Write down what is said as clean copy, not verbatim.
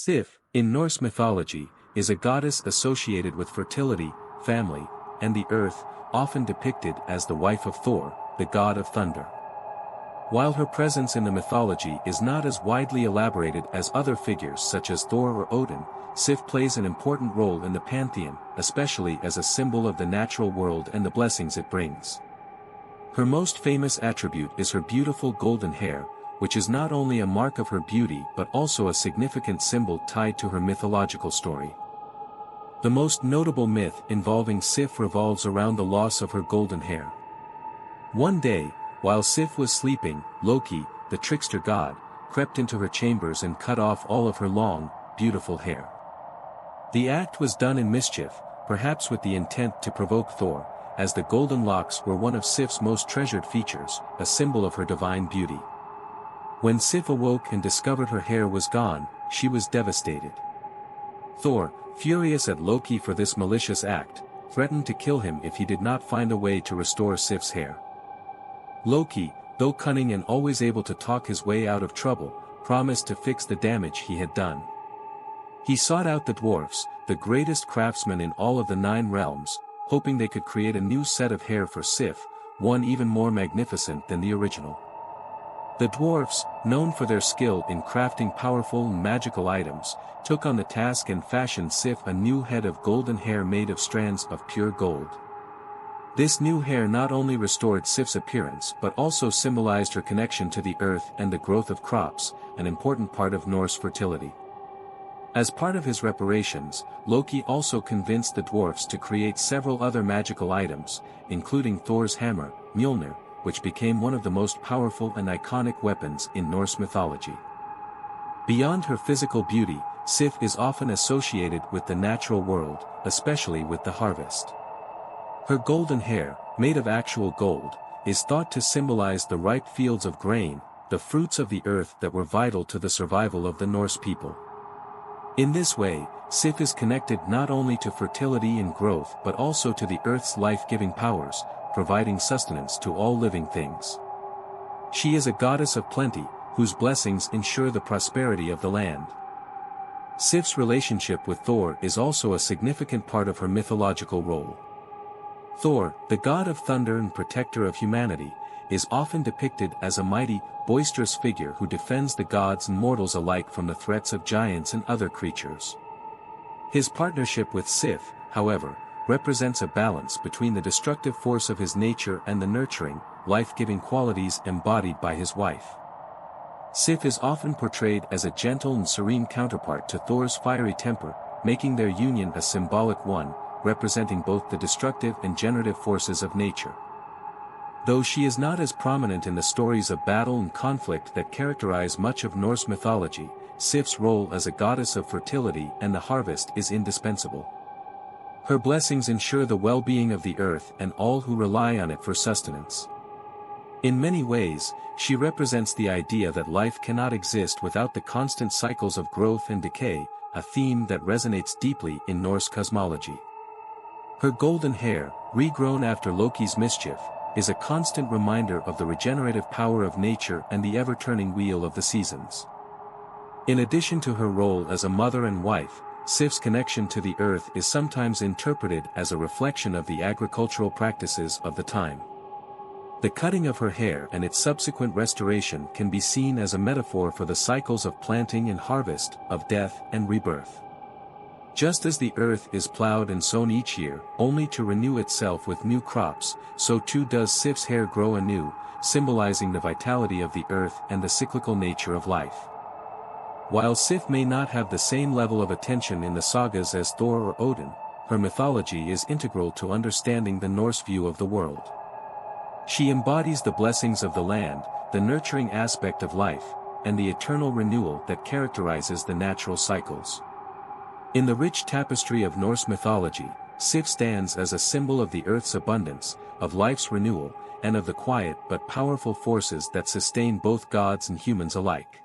Sif, in Norse mythology, is a goddess associated with fertility, family, and the earth, often depicted as the wife of Thor, the god of thunder. While her presence in the mythology is not as widely elaborated as other figures such as Thor or Odin, Sif plays an important role in the pantheon, especially as a symbol of the natural world and the blessings it brings. Her most famous attribute is her beautiful golden hair, which is not only a mark of her beauty but also a significant symbol tied to her mythological story. The most notable myth involving Sif revolves around the loss of her golden hair. One day, while Sif was sleeping, Loki, the trickster god, crept into her chambers and cut off all of her long, beautiful hair. The act was done in mischief, perhaps with the intent to provoke Thor, as the golden locks were one of Sif's most treasured features, a symbol of her divine beauty. When Sif awoke and discovered her hair was gone, she was devastated. Thor, furious at Loki for this malicious act, threatened to kill him if he did not find a way to restore Sif's hair. Loki, though cunning and always able to talk his way out of trouble, promised to fix the damage he had done. He sought out the dwarfs, the greatest craftsmen in all of the 9 realms, hoping they could create a new set of hair for Sif, one even more magnificent than the original. The dwarfs, known for their skill in crafting powerful and magical items, took on the task and fashioned Sif a new head of golden hair made of strands of pure gold. This new hair not only restored Sif's appearance but also symbolized her connection to the earth and the growth of crops, an important part of Norse fertility. As part of his reparations, Loki also convinced the dwarfs to create several other magical items, including Thor's hammer, Mjolnir, which became one of the most powerful and iconic weapons in Norse mythology. Beyond her physical beauty, Sif is often associated with the natural world, especially with the harvest. Her golden hair, made of actual gold, is thought to symbolize the ripe fields of grain, the fruits of the earth that were vital to the survival of the Norse people. In this way, Sif is connected not only to fertility and growth but also to the earth's life-giving powers, providing sustenance to all living things. She is a goddess of plenty, whose blessings ensure the prosperity of the land. Sif's relationship with Thor is also a significant part of her mythological role. Thor, the god of thunder and protector of humanity, is often depicted as a mighty, boisterous figure who defends the gods and mortals alike from the threats of giants and other creatures. His partnership with Sif, however, represents a balance between the destructive force of his nature and the nurturing, life-giving qualities embodied by his wife. Sif is often portrayed as a gentle and serene counterpart to Thor's fiery temper, making their union a symbolic one, representing both the destructive and generative forces of nature. Though she is not as prominent in the stories of battle and conflict that characterize much of Norse mythology, Sif's role as a goddess of fertility and the harvest is indispensable. Her blessings ensure the well-being of the earth and all who rely on it for sustenance. In many ways, she represents the idea that life cannot exist without the constant cycles of growth and decay, a theme that resonates deeply in Norse cosmology. Her golden hair, regrown after Loki's mischief, is a constant reminder of the regenerative power of nature and the ever-turning wheel of the seasons. In addition to her role as a mother and wife, Sif's connection to the earth is sometimes interpreted as a reflection of the agricultural practices of the time. The cutting of her hair and its subsequent restoration can be seen as a metaphor for the cycles of planting and harvest, of death and rebirth. Just as the earth is plowed and sown each year, only to renew itself with new crops, so too does Sif's hair grow anew, symbolizing the vitality of the earth and the cyclical nature of life. While Sif may not have the same level of attention in the sagas as Thor or Odin, her mythology is integral to understanding the Norse view of the world. She embodies the blessings of the land, the nurturing aspect of life, and the eternal renewal that characterizes the natural cycles. In the rich tapestry of Norse mythology, Sif stands as a symbol of the earth's abundance, of life's renewal, and of the quiet but powerful forces that sustain both gods and humans alike.